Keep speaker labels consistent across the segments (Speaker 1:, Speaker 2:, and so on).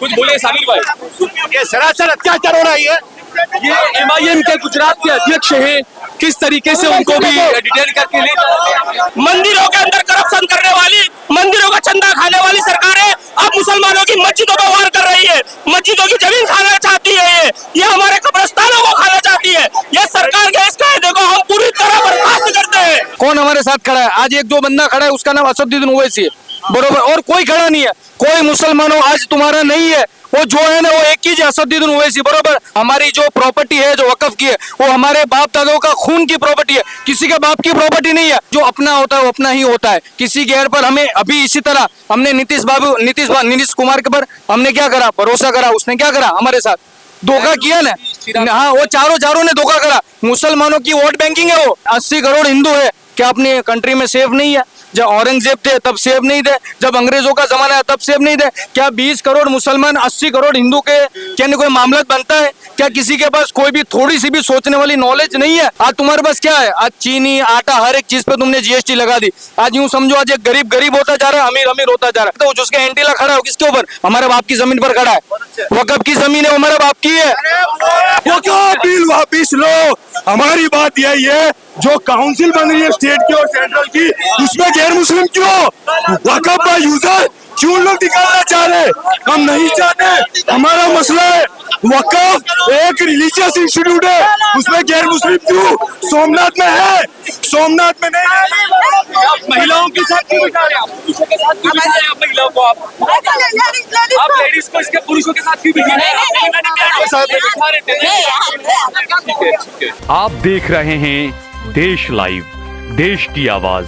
Speaker 1: कुछ बोले सामिर भाई।
Speaker 2: ये सरासर अत्याचार हो रहा है।
Speaker 1: ये MIM के गुजरात के अध्यक्ष हैं, किस तरीके से उनको भी डिटेन करके ले
Speaker 3: मंदिरों के अंदर करप्शन करने वाली, मंदिरों का चंदा खाने वाली सरकारें अब मुसलमानों की मस्जिदों पर वार कर रही है, मस्जिदों की जमीन खाना चाहती है, ये हमारे कब्रिस्तानों को खाना चाहती है। ये सरकार के इस कायदे को हम पूरी तरह बर्खास्त करते हैं।
Speaker 4: कौन हमारे साथ खड़ा है? आज एक जो बंदा खड़ा है उसका नाम असदुद्दीन ओवैसी है, बरोबर, और कोई खड़ा नहीं है। कोई मुसलमानों आज तुम्हारा नहीं है, वो जो है ना वो एक ही असदुद्दीन ओवैसी, बरोबर। हमारी जो प्रॉपर्टी है जो वक्फ की है वो हमारे बाप दादों का खून की प्रॉपर्टी है, किसी के बाप की प्रॉपर्टी नहीं है। जो अपना होता है वो अपना ही होता है, किसी गैर पर हमें अभी इसी तरह हमने नीतीश कुमार के पर हमने क्या करा, भरोसा करा। उसने क्या करा, हमारे साथ धोखा किया ना। हाँ, वो चारों ने धोखा करा। मुसलमानों की वोट बैंकिंग है, वो 80 करोड़ हिंदू है। क्या अपनी कंट्री में सेफ नहीं है? जब औरंगजेब थे तब सेव नहीं थे, जब अंग्रेजों का जमाना है तब सेव नहीं थे। क्या 20 करोड़ मुसलमान 80 करोड़ हिंदू के क्या नहीं कोई मामला बनता है? क्या किसी के पास कोई भी थोड़ी सी भी सोचने वाली नॉलेज नहीं है? आज तुम्हारे पास क्या है? आज चीनी आटा हर एक चीज पे तुमने GST लगा दी। आज यूं समझो आज एक गरीब होता जा रहा है, अमीर होता जा रहा है। तो उसके एंटीला खड़ा है किसके ऊपर? हमारे बाप की जमीन पर खड़ा है। वक़्फ़ की जमीन है, हमारे बाप की है।
Speaker 2: वो क्या बिल वापिस लो। हमारी बात यही है, जो काउंसिल बन रही है स्टेट की और सेंट्रल की, उसमें गैर मुस्लिम क्यों? वक़्फ़ का यूजर क्यों लोग निकालना चाह रहे? हम नहीं चाहते। हमारा मसला है वक़्फ़ एक रिलीजियस इंस्टीट्यूट है, उसमें गैर मुस्लिम क्यों? सोमनाथ में है, सोमनाथ में नहीं।
Speaker 1: आप महिलाओं के साथ क्यों बिठा रहे हैं? आप पुरुषों के साथ क्यों बिठा रहे हैं? आप महिलाओं को आप लेडीज को इसके पुरुषों के साथ क्यों बिठा रहे हैं? ठीक है।
Speaker 5: आप देख रहे हैं देश लाइव, देश की आवाज।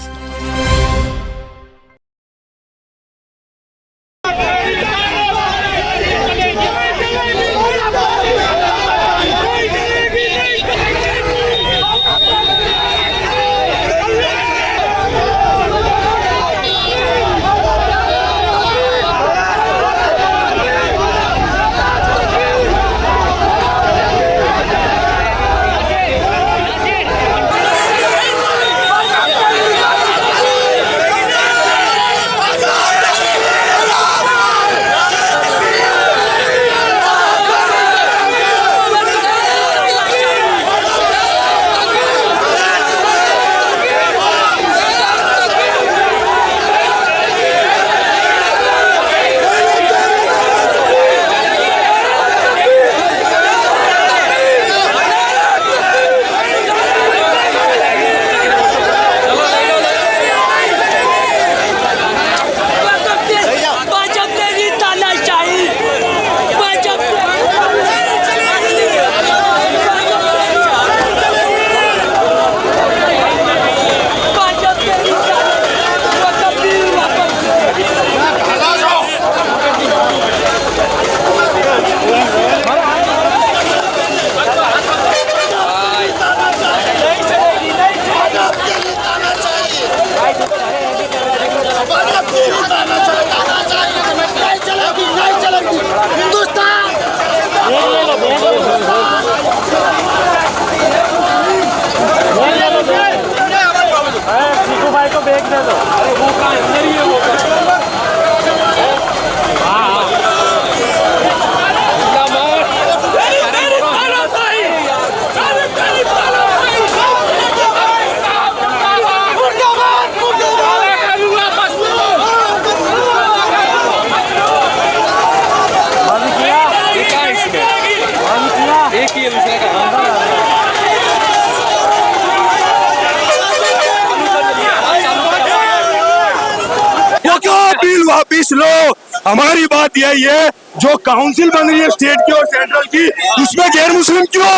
Speaker 2: बिल वापिस लो। हमारी बात यही है, जो काउंसिल बन रही है स्टेट की और सेंट्रल की, उसमें गैर मुस्लिम क्यों?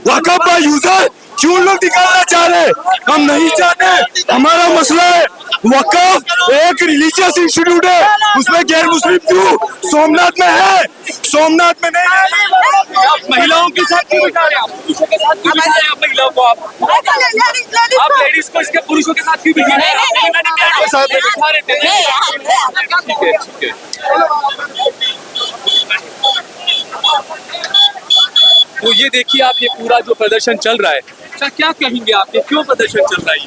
Speaker 2: वक़्फ़ का यूजर क्यों लोग निकालना चाह रहे? हम नहीं चाहते। हमारा मसला है वक़्फ़ एक रिलीजियस इंस्टीट्यूट है, उसमें गैर मुस्लिम क्यों? सोमनाथ में है, सोमनाथ में नहीं।
Speaker 1: आप महिलाओं के साथ क्यों बिठा रहे हैं? आप पुरुषों के साथ क्यों बिठा रहे हैं? महिलाओं को आप लेडीज को इसके पुरुषों के साथ क्यों बिठा रहे हैं? ठीक है। तो ये देखिए आप, ये पूरा जो प्रदर्शन चल रहा है, क्या कहेंगे आप? ये क्यों प्रदर्शन चल रहा है?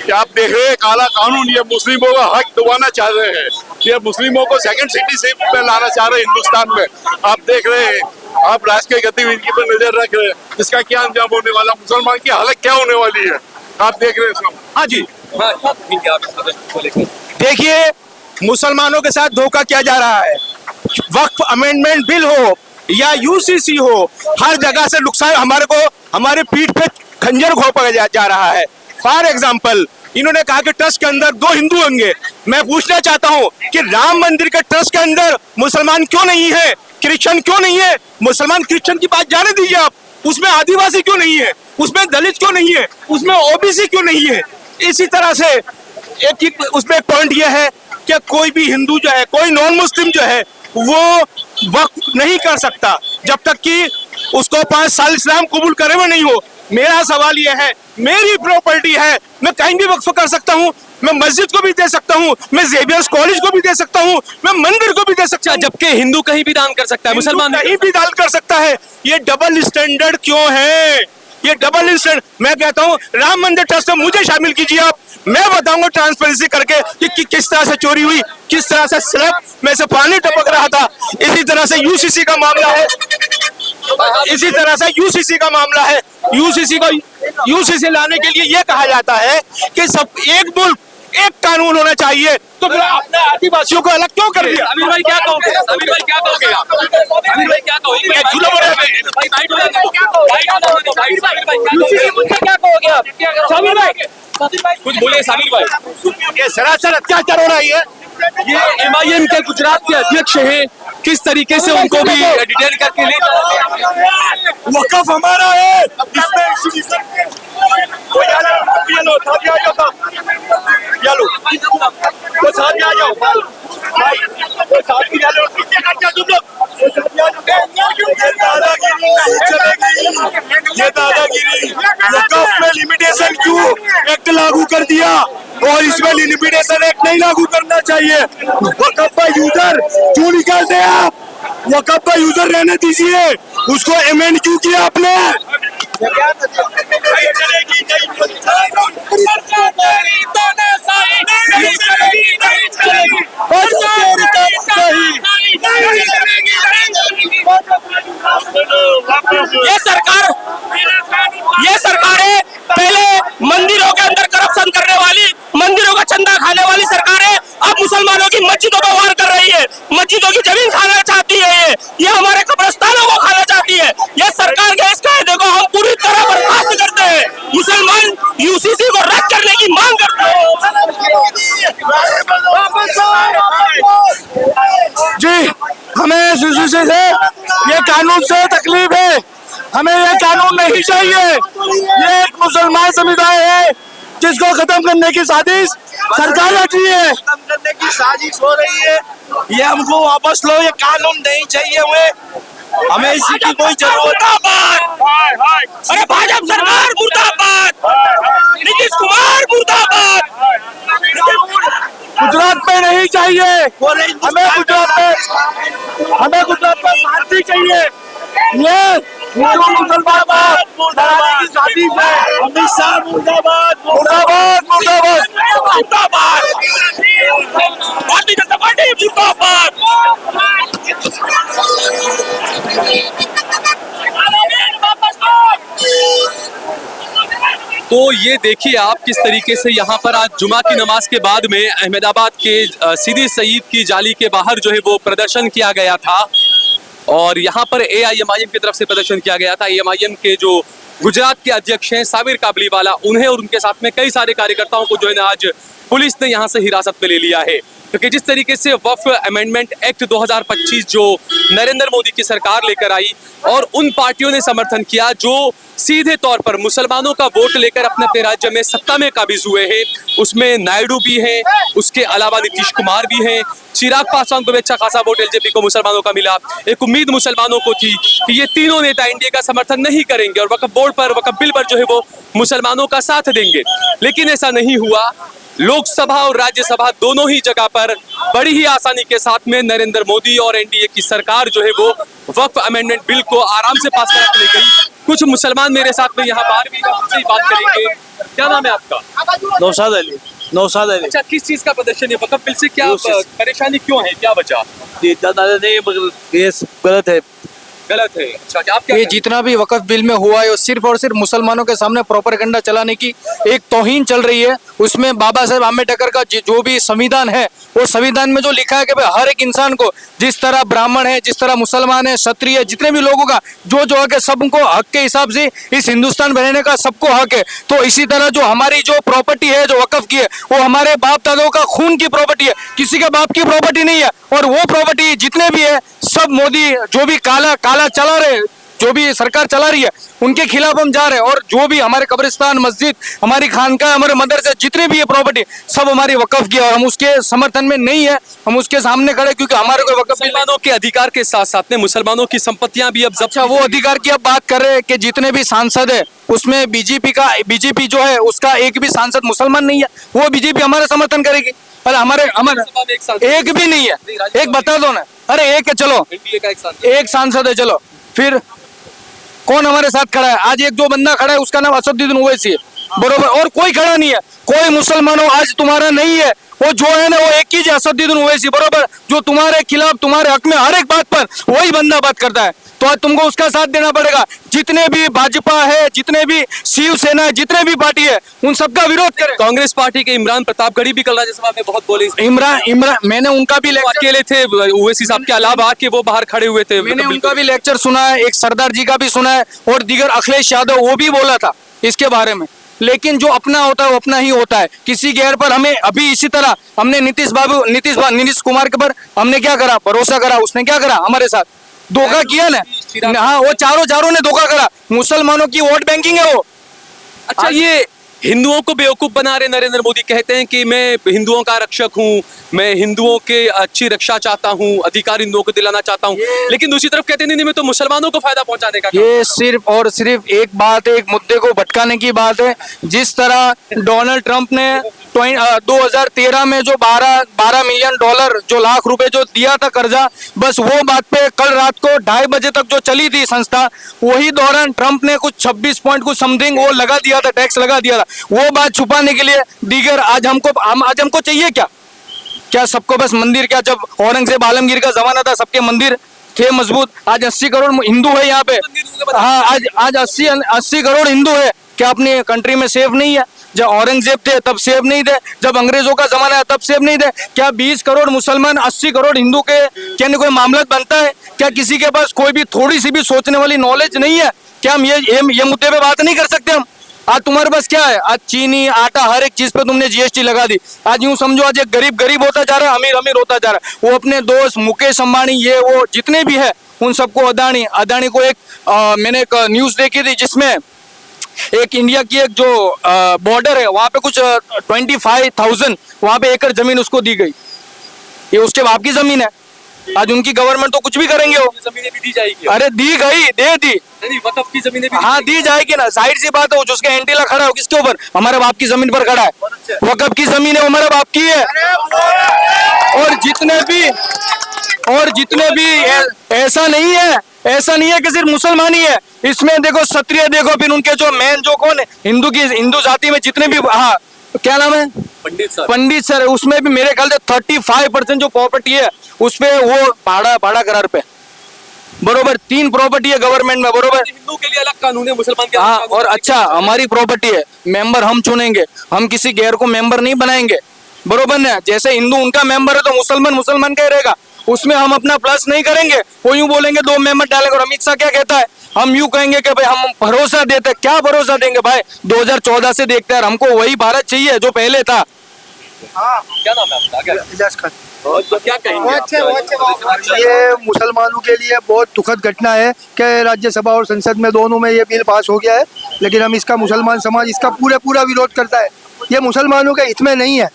Speaker 6: कि आप देख रहे हैं काला कानून, ये मुस्लिमों का हक दबाना चाह रहे हैं, ये मुस्लिमों को सेकंड सिटीजनशिप में लाना चाह रहे हैं हिंदुस्तान में। आप देख रहे हैं, आप राष्ट्रीय गतिविधि पर नजर रख रहे हैं, इसका क्या अंजाम होने वाला, मुसलमान की हालत क्या होने वाली है, आप देख रहे हैं सब।
Speaker 4: हाँ जी,
Speaker 7: देखिए मुसलमानों के साथ धोखा किया जा रहा है। वक्फ अमेंडमेंट बिल हो या यूसीसी हो, हर जगह से नुकसान हमारे पीठ पे खंजर घोंपा जा रहा है। फॉर एग्जाम्पल, इन्होंने कहा कि ट्रस्ट के अंदर 2 हिंदू होंगे। मैं पूछना चाहता हूं कि राम मंदिर के ट्रस्ट के अंदर मुसलमान क्यों नहीं है, क्रिश्चियन क्यों नहीं है? मुसलमान क्रिश्चियन की बात जाने दीजिए आप, उसमें आदिवासी क्यों नहीं है, उसमें दलित क्यों नहीं है, उसमें ओबीसी क्यों नहीं है? इसी तरह से उसमें एक पॉइंट यह है कि कोई भी हिंदू जो है, कोई नॉन मुस्लिम जो है, वो वक्फ नहीं कर सकता जब तक कि उसको 5 साल इस्लाम कबूल करे हुए नहीं हो। मेरा सवाल यह है, मेरी प्रॉपर्टी है, मैं कहीं भी वक्फ कर सकता हूँ, मैं मस्जिद को भी दे सकता हूँ, मैं जेवियर्स कॉलेज को भी दे सकता हूँ, मैं मंदिर को भी दे सकता हूँ।
Speaker 3: जबकि हिंदू कहीं भी दान कर सकता है, मुसलमान
Speaker 7: कहीं भी दान कर सकता है। ये डबल स्टैंडर्ड क्यों है? ये डबल स्टैंडर्ड, मैं कहता हूँ राम मंदिर ट्रस्ट में मुझे शामिल कीजिए आप, मैं बताऊंगा ट्रांसपेरेंसी करके कि किस तरह से चोरी हुई, किस तरह से स्लैब में से पानी टपक रहा था। इसी तरह से यूसीसी का मामला है, इसी तरह से यूसीसी का मामला है। यूसीसी लाने के लिए ये कहा जाता है कि सब एक मुल्क एक कानून होना चाहिए, तो फिर आपने आदिवासियों को अलग क्यों कर दिया?
Speaker 3: अमीर भाई क्या कहोगे? अमीर भाई क्या कहोगे? अमीर भाई क्या कहोगे?
Speaker 7: ये झूला बोल रहे हैं।
Speaker 3: क्या कहोगे आप? सामिर भाई कुछ बोले। सामिर भाई,
Speaker 7: ये सरासर अत्याचार हो रहा है।
Speaker 3: ये एमआईएम के गुजरात के अध्यक्ष हैं, किस तरीके से उनको भी डिटेन करके ले
Speaker 2: वक़्फ़ हमारा है, इसमें ये दादागिरी वक़्फ़ में लिमिटेशन क्यों एक्ट लागू कर दिया और इसमें लिमिटेशन एक्ट नहीं लागू करना चाहिए? वक़्फ़ का यूजर क्यों निकालते हैं आप? वक़्फ़ का यूजर रहने दीजिए, उसको अमेंड क्यों किया आपने?
Speaker 3: ये सरकारें पहले मंदिरों के अंदर करप्शन करने वाली, मंदिरों का चंदा खाने वाली सरकारें अब मुसलमानों की मस्जिदों पर वार कर रही है, मस्जिदों की जमीन खाना चाहती है, ये हमारे कब्रिस्तानों को खाना चाहती है। ये सरकार के इस कायदे को हम पूरी तरह बर्खास्त करते हैं। मुसलमान यूसीसी को रद्द करने की मांग करते हैं।
Speaker 7: जी, हमें यूसीसी से ये कानून से तकलीफ है, हमें ये कानून नहीं चाहिए। ये एक मुसलमान समुदाय है जिसको खत्म करने की साजिश सरकार रची है, खत्म करने की साजिश हो रही है। ये हमको वापस लो, ये कानून नहीं चाहिए हमें इसी की कोई जरूरत।
Speaker 3: अरे भाजपा सरकार मुर्दाबाद, नीतीश कुमार मुर्दाबाद।
Speaker 7: गुजरात में नहीं चाहिए, हमें गुजरात में शांति चाहिए। ये मुसलमान की साजिश है। अमित शाह मुर्दाबाद, मुर्दाबाद, मुर्दाबाद,
Speaker 3: मुर्दाबाद, भारतीय जनता पार्टी मुर्दाबाद। तो ये देखिए आप किस तरीके से यहाँ पर आज जुमा की नमाज के बाद में अहमदाबाद के सीदी सईद की जाली के बाहर जो है वो प्रदर्शन किया गया था और यहाँ पर एआईएमआईएम की तरफ से प्रदर्शन किया गया था। एआईएमआईएम के जो गुजरात के अध्यक्ष हैं साबिर काबलीवाला, उन्हें और उनके साथ में कई सारे कार्यकर्ताओं को जो है ना आज पुलिस ने यहाँ से हिरासत में ले लिया है, क्योंकि जिस तरीके से वक्फ अमेंडमेंट एक्ट 2025 जो नरेंद्र मोदी की सरकार लेकर आई और उन पार्टियों ने समर्थन किया जो सीधे तौर पर मुसलमानों का वोट लेकर अपने अपने राज्य में सत्ता में काबिज हुए हैं, उसमें नायडू भी हैं, उसके अलावा नीतीश कुमार भी हैं, चिराग पासवान को भी अच्छा खासा वोट एलजेपी को मुसलमानों का मिला। एक उम्मीद मुसलमानों को थी कि ये तीनों नेता इंडिया का समर्थन नहीं करेंगे और वक्फ बोर्ड पर, वक्फ बिल पर जो है वो मुसलमानों का साथ देंगे, लेकिन ऐसा नहीं हुआ। लोकसभा और राज्यसभा दोनों ही जगह पर बड़ी ही आसानी के साथ में नरेंद्र मोदी और एनडीए की सरकार जो है वो वक्फ अमेंडमेंट बिल को आराम से पास करा के ले गई। कुछ मुसलमान मेरे साथ में यहाँ बाहर भी उनसे ही बात करेंगे।
Speaker 1: क्या नाम है आपका?
Speaker 7: नौशाद अली। नौशाद अली।
Speaker 1: अच्छा, किस चीज का प्रदर्शन है? वक्फ बिल से क्या परेशानी क्यों है, क्या वजह?
Speaker 7: ये गलत है।
Speaker 1: गलत है। अच्छा, क्या आप क्या
Speaker 4: ये
Speaker 1: कहें?
Speaker 4: जितना भी वक्फ बिल में हुआ है वो सिर्फ और सिर्फ मुसलमानों के सामने प्रोपेगेंडा चलाने की एक तौहीन चल रही है। उसमें बाबा साहेब आम्बेडकर का जो भी संविधान है, वो संविधान में जो लिखा है कि भाई हर एक इंसान को, जिस तरह ब्राह्मण है, जिस तरह मुसलमान है, क्षत्रिय है, जितने भी लोगों का जो हक है, सबको हक के हिसाब से इस हिंदुस्तान में रहने का सबको हक है। तो इसी तरह जो हमारी जो प्रॉपर्टी है, जो वक्फ की है, वो हमारे बाप दादों का खून की प्रॉपर्टी है, किसी के बाप की प्रॉपर्टी नहीं है। और वो प्रॉपर्टी जितने भी है सब मोदी जो भी काला चला रहे, जो भी सरकार चला रही है, उनके खिलाफ हम जा रहे हैं। और जो भी हमारे कब्रिस्तान, मस्जिद, हमारी खानका, हमारे मदरसे, जितने भी ये प्रॉपर्टी सब हमारी वक्फ की है और हम उसके समर्थन में नहीं है, हम उसके सामने खड़े, क्योंकि हमारे कोई वक्फ बिल।
Speaker 1: मुसलमानों के अधिकार के साथ साथ में मुसलमानों की संपत्तियां भी अब जब्त।
Speaker 4: अच्छा, वो अधिकार की अब बात कर रहे हैं कि जितने भी सांसद है उसमें बीजेपी जो है उसका एक भी सांसद मुसलमान नहीं है, वो बीजेपी हमारा समर्थन करेगी। अरे हमारे एक भी नहीं है, एक बता दो ना। अरे एक है, चलो
Speaker 1: एनडीए का
Speaker 4: एक सांसद है, चलो फिर कौन हमारे साथ खड़ा है? आज एक जो बंदा खड़ा है उसका नाम असदुद्दीन ओवैसी है, बरोबर, और कोई खड़ा नहीं है। कोई मुसलमानों आज तुम्हारा नहीं है, वो जो है ना वो एक ही असदुद्दीन ओवैसी, बरोबर, जो तुम्हारे खिलाफ, तुम्हारे हक में हर एक बात पर वही बंदा बात करता है। तो आज तुमको उसका साथ देना पड़ेगा। जितने भी भाजपा है, जितने भी शिवसेना है, जितने भी पार्टी है, उन सबका विरोध करें।
Speaker 1: कांग्रेस पार्टी के इमरान प्रतापगढ़ी भी कल राज्यसभा में बहुत बोले।
Speaker 4: इमरान मैंने उनका भी
Speaker 1: अकेले थे ओवैसी साहब के अलावा कि वो बाहर खड़े हुए थे?
Speaker 4: मैंने उनका भी लेक्चर सुना है, एक सरदार जी का भी सुना है, और दीगर अखिलेश यादव वो भी बोला था इसके बारे में। लेकिन जो अपना होता है वो अपना ही होता है। किसी गैर पर हमें अभी इसी तरह हमने नीतीश कुमार के पर हमने क्या करा? भरोसा करा। उसने क्या करा? हमारे साथ धोखा किया ना। हाँ, वो चारों ने धोखा करा। मुसलमानों की वोट बैंकिंग है वो।
Speaker 1: अच्छा, ये हिंदुओं को बेवकूफ बना रहे नरेंद्र मोदी। कहते हैं कि मैं हिंदुओं का रक्षक हूँ, मैं हिंदुओं के अच्छी रक्षा चाहता हूँ, अधिकार हिंदुओं को दिलाना चाहता हूँ, लेकिन दूसरी तरफ कहते नहीं मैं तो मुसलमानों को फायदा पहुंचाने का।
Speaker 4: ये सिर्फ और सिर्फ एक बात है, एक मुद्दे को भटकाने की बात है। जिस तरह डोनाल्ड ट्रंप ने 2013 में जो 12 मिलियन डॉलर जो लाख रुपए जो दिया था कर्जा, बस वो बात पे कल रात को 2:30 बजे तक जो चली थी संस्था, वही दौरान ट्रंप ने कुछ 26 पॉइंट कुछ समथिंग वो लगा दिया था, टैक्स लगा दिया था। वो बात छुपाने के लिए दीगर आज हमको चाहिए क्या सबको बस मंदिर? क्या जब औरंगजेब आलमगीर का जमाना था सबके मंदिर थे मजबूत? आज 80 करोड़ हिंदू है यहाँ पे। हाँ, आज 80 करोड़ हिंदू है। क्या अपनी कंट्री में सेफ नहीं है? जब औरंगजेब थे तब सेफ नहीं थे, जब अंग्रेजों का जमाना है तब सेफ नहीं थे। क्या 20 करोड़ मुसलमान 80 करोड़ हिंदू के क्या नहीं कोई मामला बनता है? क्या किसी के पास कोई भी थोड़ी सी भी सोचने वाली नॉलेज नहीं है? क्या हम ये मुद्दे पे बात नहीं कर सकते हम? आज तुम्हारे पास क्या है? आज चीनी, आटा, हर एक चीज पे तुमने जीएसटी लगा दी। आज यूं समझो आज एक गरीब होता जा रहा है, अमीर होता जा रहा है। वो अपने दोस्त मुकेश अंबानी, ये वो जितने भी है, उन सबको अदानी को मैंने एक न्यूज देखी थी जिसमें एक इंडिया की एक जो बॉर्डर है वहां पे कुछ 25,000 वहां पे एकड़ जमीन उसको दी गई। ये उसके बाप की जमीन है। आज उनकी गवर्नमेंट तो कुछ भी करेंगे वो।
Speaker 1: जमीनें भी दी जाएगी?
Speaker 4: अरे दी गई, दे दी।
Speaker 1: नहीं, वक्फ की जमीनें भी
Speaker 4: हाँ दी जाएगी ना, साइड सी बात है। जिसका एंटीला खड़ा है किसके ऊपर? हमारे बाप की जमीन पर खड़ा है। वक्फ की जमीन है, हमारे बाप की है। और जितने भी ऐसा नहीं है कि सिर्फ मुसलमान ही है। इसमें देखो क्षत्रिय, देखो फिर उनके जो मेन जो कौन है हिंदू जाति में जितने भी, हाँ क्या नाम है? पंडित सर। उसमें भी मेरे ख्याल से 35% जो प्रॉपर्टी है उसपे वो भाड़ा करार पे, बरोबर। 3 प्रॉपर्टी है गवर्नमेंट में, बरोबर।
Speaker 1: हिंदू के लिए अलग कानून है, मुसलमान के
Speaker 4: हाँ, और अच्छा हमारी प्रॉपर्टी है, मेंबर हम चुनेंगे, हम किसी गैर को मेंबर नहीं बनाएंगे, बरोबर ना। जैसे हिंदू उनका मेंबर है तो मुसलमान का ही रहेगा, उसमें हम अपना प्लस नहीं करेंगे। वो यूं बोलेंगे 2 मेंबर डालेंगे। और अमित शाह क्या कहता है? हम यूं कहेंगे कि भाई हम भरोसा देते। क्या भरोसा देंगे भाई? 2014 से देखते हैं, हमको वही भारत चाहिए जो पहले था।
Speaker 1: क्या नाम है आपका? क्या कहेंगे?
Speaker 8: ये मुसलमानों के लिए बहुत दुखद घटना है कि राज्यसभा और संसद में दोनों में ये बिल पास हो गया है, लेकिन हम इसका मुसलमान समाज इसका पूरा विरोध करता है। ये मुसलमानों के हित में नहीं है,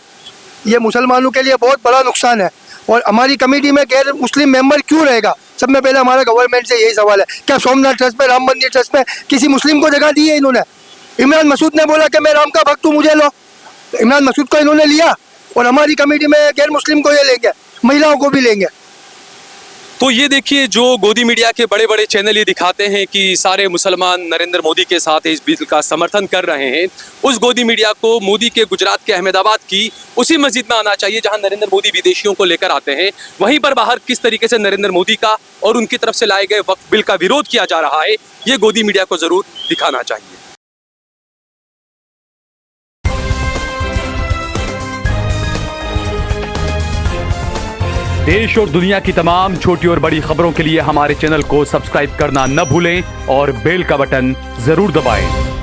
Speaker 8: ये मुसलमानों के लिए बहुत बड़ा नुकसान है। और हमारी कमेटी में गैर मुस्लिम मेंबर क्यों रहेगा? सब में पहले हमारा गवर्नमेंट से यही सवाल है, क्या सोमनाथ ट्रस्ट में, राम मंदिर ट्रस्ट में किसी मुस्लिम को जगह दी है इन्होंने? इमरान मसूद ने बोला कि मैं राम का भक्त हूँ, मुझे लो। इमरान मसूद को इन्होंने लिया और हमारी कमेटी में गैर मुस्लिम को ये लेंगे, महिलाओं को भी लेंगे।
Speaker 1: तो ये देखिए, जो गोदी मीडिया के बड़े बड़े चैनल ये दिखाते हैं कि सारे मुसलमान नरेंद्र मोदी के साथ इस बिल का समर्थन कर रहे हैं, उस गोदी मीडिया को मोदी के गुजरात के अहमदाबाद की उसी मस्जिद में आना चाहिए जहां नरेंद्र मोदी विदेशियों को लेकर आते हैं। वहीं पर बाहर किस तरीके से नरेंद्र मोदी का और उनकी तरफ से लाए गए वक्फ बिल का विरोध किया जा रहा है, ये गोदी मीडिया को जरूर दिखाना चाहिए।
Speaker 5: देश और दुनिया की तमाम छोटी और बड़ी खबरों के लिए हमारे चैनल को सब्सक्राइब करना न भूलें और बेल का बटन जरूर दबाएं।